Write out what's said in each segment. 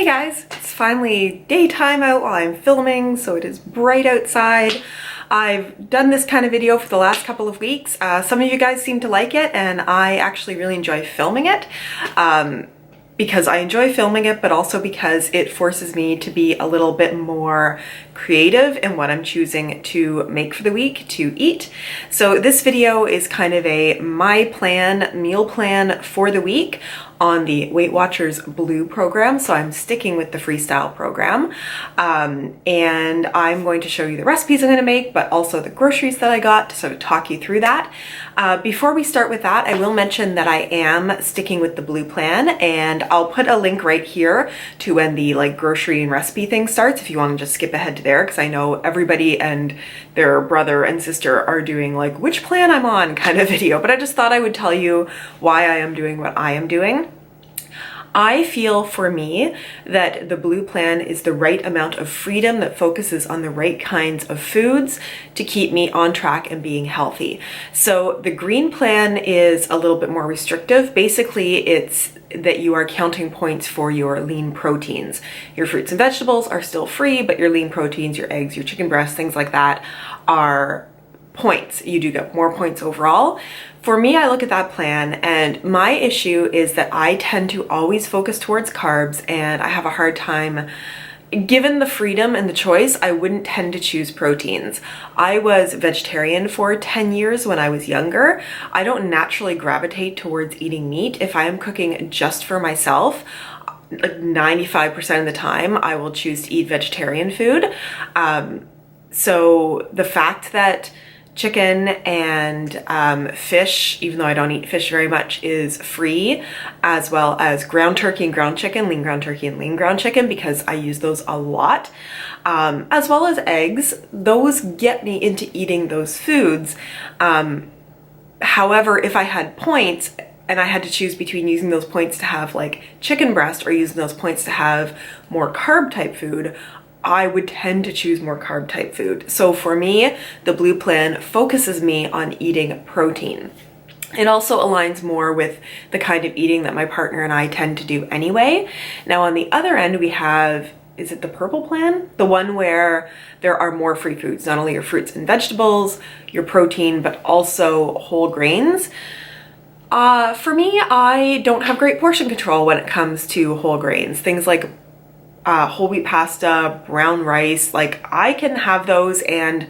guys, it's finally daytime out while I'm filming, so it is bright outside. I've done this kind of video for the last couple of weeks. Some of you guys seem to like it, and I actually really enjoy filming it. Because I enjoy filming it, but also because it forces me to be a little bit more creative in what I'm choosing to make for the week to eat. So this video is kind of a meal plan for the week on the Weight Watchers Blue program. So I'm sticking with the Freestyle program. And I'm going to show you the recipes I'm going to make, but also the groceries that I got to sort of talk you through that. Before we start with that, I will mention that I am sticking with the Blue plan, and I'll put a link right here to when the grocery and recipe thing starts if you want to just skip ahead to there, because I know everybody and their brother and sister are doing which plan I'm on kind of video, but I just thought I would tell you why I am doing what I am doing. I feel for me that the Blue plan is the right amount of freedom that focuses on the right kinds of foods to keep me on track and being healthy. So the Green plan is a little bit more restrictive. Basically, it's that you are counting points for your lean proteins. Your fruits and vegetables are still free, but your lean proteins, your eggs, your chicken breasts, things like that are points. You do get more points overall. For me, I look at that plan, and my issue is that I tend to always focus towards carbs, and I have a hard time. Given the freedom and the choice, I wouldn't tend to choose proteins. I was vegetarian for 10 years when I was younger. I don't naturally gravitate towards eating meat. If I am cooking just for myself, 95% of the time, I will choose to eat vegetarian food. So the fact that chicken and fish, even though I don't eat fish very much, is free, as well as ground turkey and ground chicken, lean ground turkey and lean ground chicken, because I use those a lot, as well as eggs. Those get me into eating those foods. However, if I had points and I had to choose between using those points to have chicken breast or using those points to have more carb type food, I would tend to choose more carb type food. So for me, the Blue plan focuses me on eating protein. It also aligns more with the kind of eating that my partner and I tend to do anyway. Now on the other end, we have, is it the Purple plan? The one where there are more free foods, not only your fruits and vegetables, your protein, but also whole grains. For me, I don't have great portion control when it comes to whole grains. Things like whole wheat pasta, brown rice, I can have those and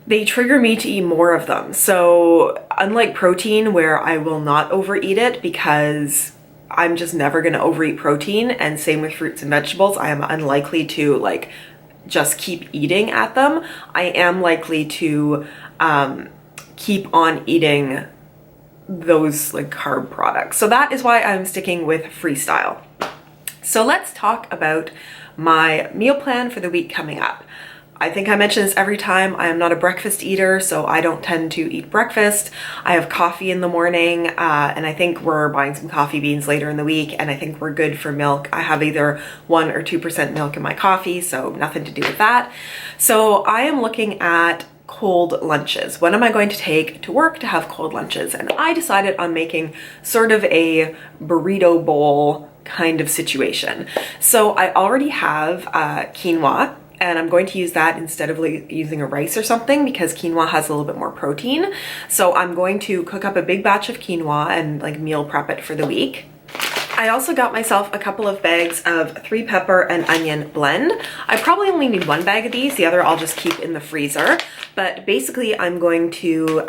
they trigger me to eat more of them. So unlike protein, where I will not overeat it because I'm just never going to overeat protein, and same with fruits and vegetables, I am unlikely to just keep eating at them. I am likely to keep on eating those carb products. So that is why I'm sticking with Freestyle. So let's talk about my meal plan for the week coming up. I think I mention this every time. I am not a breakfast eater, so I don't tend to eat breakfast. I have coffee in the morning, and I think we're buying some coffee beans later in the week, and I think we're good for milk. I have either 1 or 2% milk in my coffee, so nothing to do with that. So I am looking at cold lunches. When am I going to take to work to have cold lunches? And I decided on making sort of a burrito bowl kind of situation. So I already have quinoa, and I'm going to use that instead of using a rice or something, because quinoa has a little bit more protein. So I'm going to cook up a big batch of quinoa and meal prep it for the week. I also got myself a couple of bags of 3 pepper and onion blend. I probably only need 1 bag of these. The other I'll just keep in the freezer. But basically I'm going to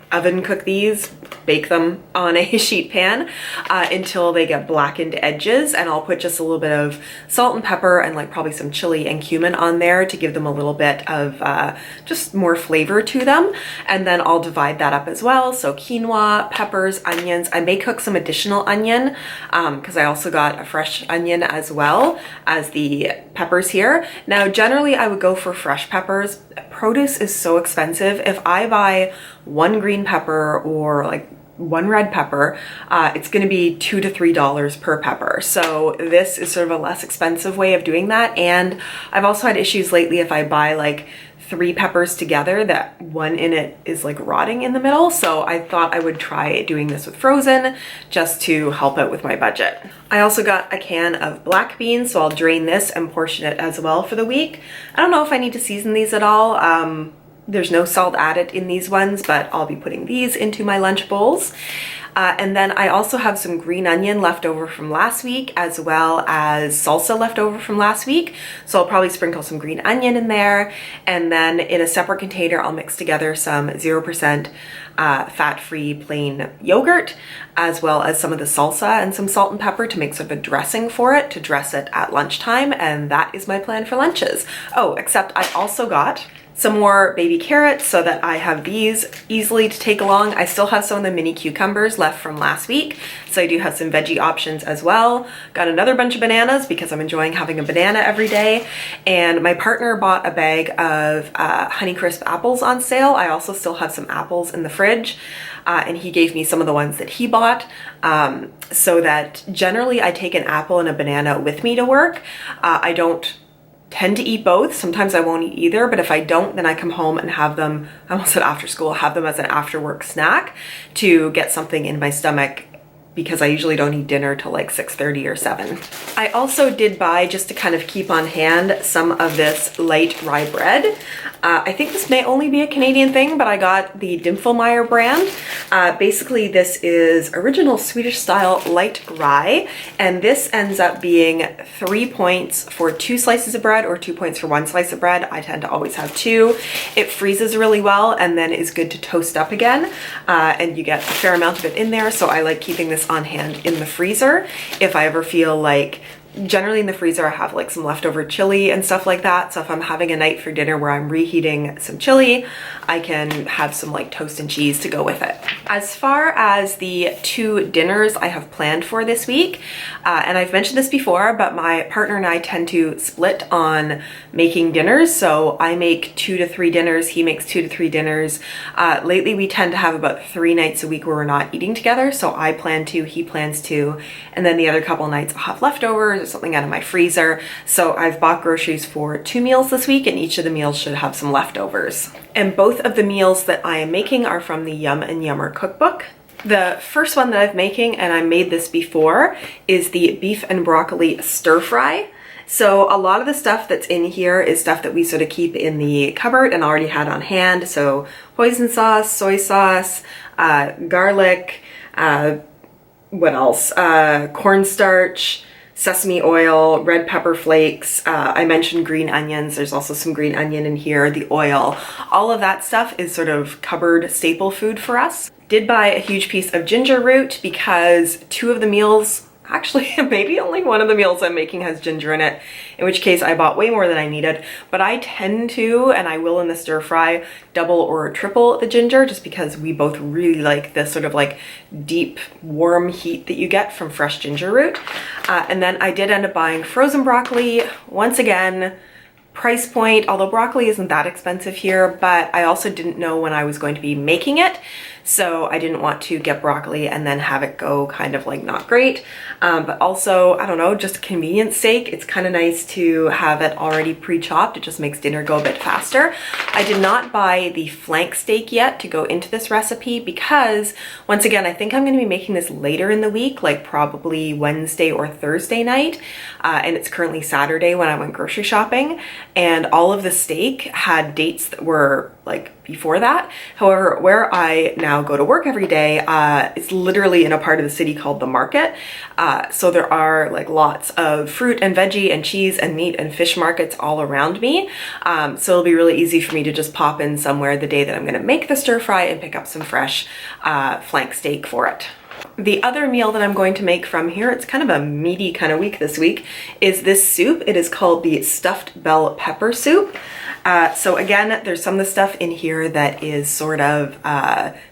oven cook these, bake them on a sheet pan until they get blackened edges, and I'll put just a little bit of salt and pepper and probably some chili and cumin on there to give them a little bit of just more flavor to them. And then I'll divide that up as well. So quinoa, peppers, onions. I may cook some additional onion because I also got a fresh onion as well as the peppers here. Now generally I would go for fresh peppers. Produce is so expensive. If I buy 1 green pepper or 1 red pepper, it's going to be $2 to $3 per pepper. So this is sort of a less expensive way of doing that. And I've also had issues lately if I buy 3 peppers together that one in it is like rotting in the middle. So I thought I would try doing this with frozen just to help out with my budget. I also got a can of black beans, so I'll drain this and portion it as well for the week. I don't know if I need to season these at all. There's no salt added in these ones, but I'll be putting these into my lunch bowls. And then I also have some green onion left over from last week, as well as salsa left over from last week. So I'll probably sprinkle some green onion in there. And then in a separate container, I'll mix together some 0% fat-free plain yogurt, as well as some of the salsa and some salt and pepper to make sort of a dressing for it, to dress it at lunchtime. And that is my plan for lunches. Oh, except I also got some more baby carrots so that I have these easily to take along. I still have some of the mini cucumbers left from last week, so I do have some veggie options as well. Got another bunch of bananas because I'm enjoying having a banana every day. And my partner bought a bag of Honeycrisp apples on sale. I also still have some apples in the fridge. And he gave me some of the ones that he bought, so that generally I take an apple and a banana with me to work. I don't tend to eat both. Sometimes I won't eat either, but if I don't, then I come home and have them, I almost said after school, have them as an after work snack to get something in my stomach, because I usually don't eat dinner till like 6:30 or 7. I also did buy, just to kind of keep on hand, some of this light rye bread. I think this may only be a Canadian thing, but I got the Dimfelmeyer brand. Basically, this is original Swedish style light rye, and this ends up being 3 points for 2 slices of bread or 2 points for 1 slice of bread. I tend to always have 2. It freezes really well and then is good to toast up again, and you get a fair amount of it in there, so I like keeping this on hand in the freezer if I ever feel like, generally in the freezer I have like some leftover chili and stuff like that, so if I'm having a night for dinner where I'm reheating some chili, I can have some like toast and cheese to go with it. As far as the 2 dinners I have planned for this week, and I've mentioned this before, but my partner and I tend to split on making dinners, so I make 2 to 3 dinners, he makes 2 to 3 dinners. Lately we tend to have about 3 nights a week where we're not eating together, so I plan to, he plans to, and then the other couple nights I'll have leftovers or something out of my freezer. So I've bought groceries for 2 meals this week, and each of the meals should have some leftovers. And both of the meals that I am making are from the Yum and Yummer cookbook. The first one that I'm making, and I made this before, is the beef and broccoli stir fry. So a lot of the stuff that's in here is stuff that we sort of keep in the cupboard and already had on hand. So hoisin sauce, soy sauce, garlic, what else? Cornstarch, sesame oil, red pepper flakes. I mentioned green onions. There's also some green onion in here, the oil. All of that stuff is sort of cupboard staple food for us. Did buy a huge piece of ginger root because 2 of the meals, actually maybe only 1 of the meals I'm making has ginger in it, in which case I bought way more than I needed. But I tend to, and I will in the stir fry, double or triple the ginger, just because we both really like this sort of like deep warm heat that you get from fresh ginger root. And then I did end up buying frozen broccoli. Once again, price point, although broccoli isn't that expensive here, but I also didn't know when I was going to be making it. So I didn't want to get broccoli and then have it go kind of like not great. But also, I don't know, just convenience sake, it's kind of nice to have it already pre-chopped. It just makes dinner go a bit faster. I did not buy the flank steak yet to go into this recipe because, once again, I think I'm going to be making this later in the week, like probably Wednesday or Thursday night. And it's currently Saturday when I went grocery shopping, and all of the steak had dates that were like before that. However, where I now go to work every day, it's literally in a part of the city called the market. So there are like lots of fruit and veggie and cheese and meat and fish markets all around me. So it'll be really easy for me to just pop in somewhere the day that I'm gonna make the stir fry and pick up some fresh flank steak for it. The other meal that I'm going to make from here, it's kind of a meaty kind of week this week, is this soup. It is called the stuffed bell pepper soup. So again, there's some of the stuff in here that is sort of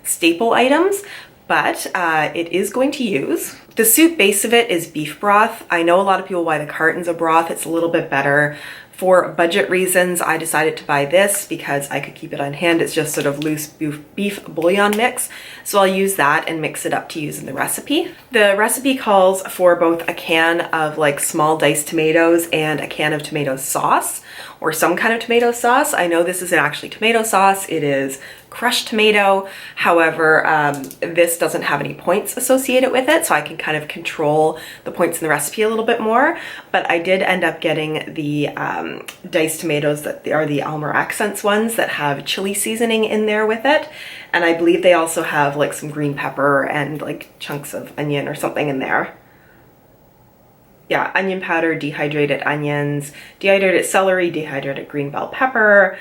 staple items, but it is going to use. The soup base of it is beef broth. I know a lot of people buy the cartons of broth. It's a little bit better. For budget reasons, I decided to buy this because I could keep it on hand. It's just sort of loose beef bouillon mix. So I'll use that and mix it up to use in the recipe. The recipe calls for both a can of like small diced tomatoes and a can of tomato sauce. or some kind of tomato sauce. I know this isn't actually tomato sauce, it is crushed tomato. However, this doesn't have any points associated with it, so I can kind of control the points in the recipe a little bit more. But I did end up getting the diced tomatoes that are the Almer Accents ones that have chili seasoning in there with it. And I believe they also have like some green pepper and like chunks of onion or something in there. Yeah, onion powder, dehydrated onions, dehydrated celery, dehydrated green bell pepper,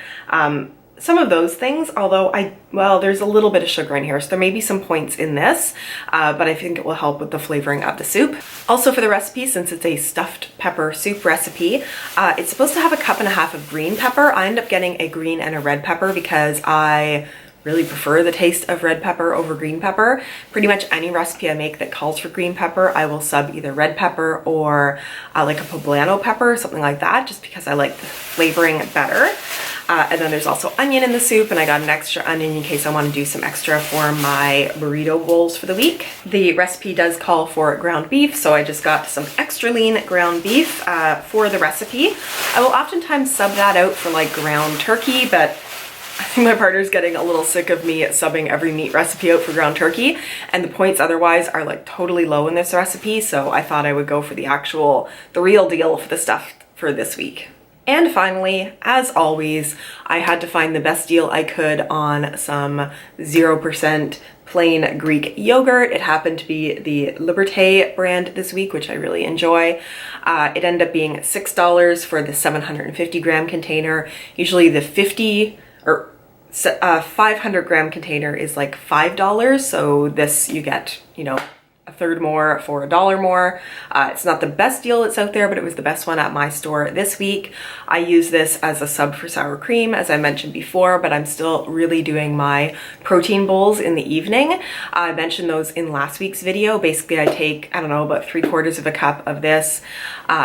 some of those things, although well, there's a little bit of sugar in here, so there may be some points in this, but I think it will help with the flavoring of the soup. Also for the recipe, since it's a stuffed pepper soup recipe, it's supposed to have 1.5 cups of green pepper. I end up getting a green and a red pepper because I really prefer the taste of red pepper over green pepper. Pretty much any recipe I make that calls for green pepper, I will sub either red pepper or like a poblano pepper, something like that, just because I like the flavoring better. And then there's also onion in the soup, and I got an extra onion in case I want to do some extra for my burrito bowls for the week. The recipe does call for ground beef, so I just got some extra lean ground beef for the recipe. I will oftentimes sub that out for like ground turkey, but I think my partner's getting a little sick of me subbing every meat recipe out for ground turkey, and the points otherwise are like totally low in this recipe, so I thought I would go for the real deal for the stuff for this week. And finally, as always, I had to find the best deal I could on some 0% plain Greek yogurt. It happened to be the Liberté brand this week, which I really enjoy. It ended up being $6 for the 750 gram container. Usually the 500 gram container is like $5, so this you get, you know, a third more for $1 more. It's not the best deal that's out there, but it was the best one at my store this week. I use this as a sub for sour cream, as I mentioned before, but I'm still really doing my protein bowls in the evening. I mentioned those in last week's video. Basically, I take, I don't know, about 3/4 cup of this,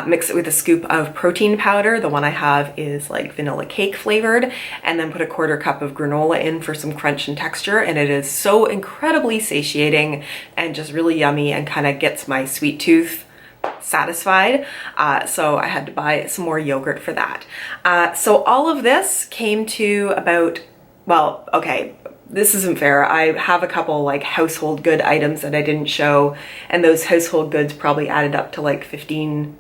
mix it with a scoop of protein powder. The one I have is like vanilla cake flavored, and then put 1/4 cup of granola in for some crunch and texture, and it is so incredibly satiating and just really yummy and kind of gets my sweet tooth satisfied. So I had to buy some more yogurt for that. So all of this came to about, well, okay, this isn't fair. I have a couple like household good items that I didn't show, and those household goods probably added up to like $15,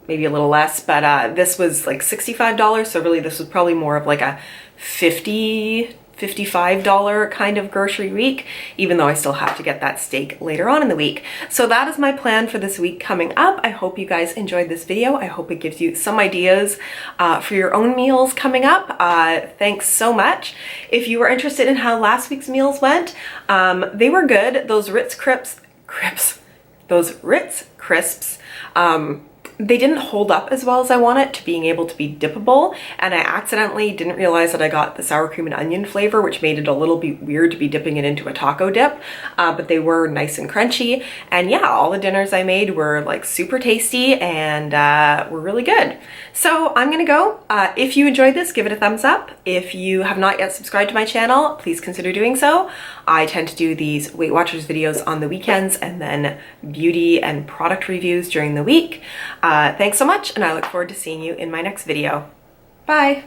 maybe a little less, but this was like $65, so really this was probably more of like a $55 kind of grocery week, even though I still have to get that steak later on in the week. So that is my plan for this week coming up. I hope you guys enjoyed this video. I hope it gives you some ideas for your own meals coming up. Thanks so much. If you were interested in how last week's meals went, they were good. Those Ritz crisps, they didn't hold up as well as I wanted to being able to be dippable, and I accidentally didn't realize that I got the sour cream and onion flavor, which made it a little bit weird to be dipping it into a taco dip, but they were nice and crunchy. And yeah, all the dinners I made were like super tasty and were really good. So I'm gonna go. If you enjoyed this, give it a thumbs up. If you have not yet subscribed to my channel, please consider doing so. I tend to do these Weight Watchers videos on the weekends and then beauty and product reviews during the week. Thanks so much, and I look forward to seeing you in my next video. Bye!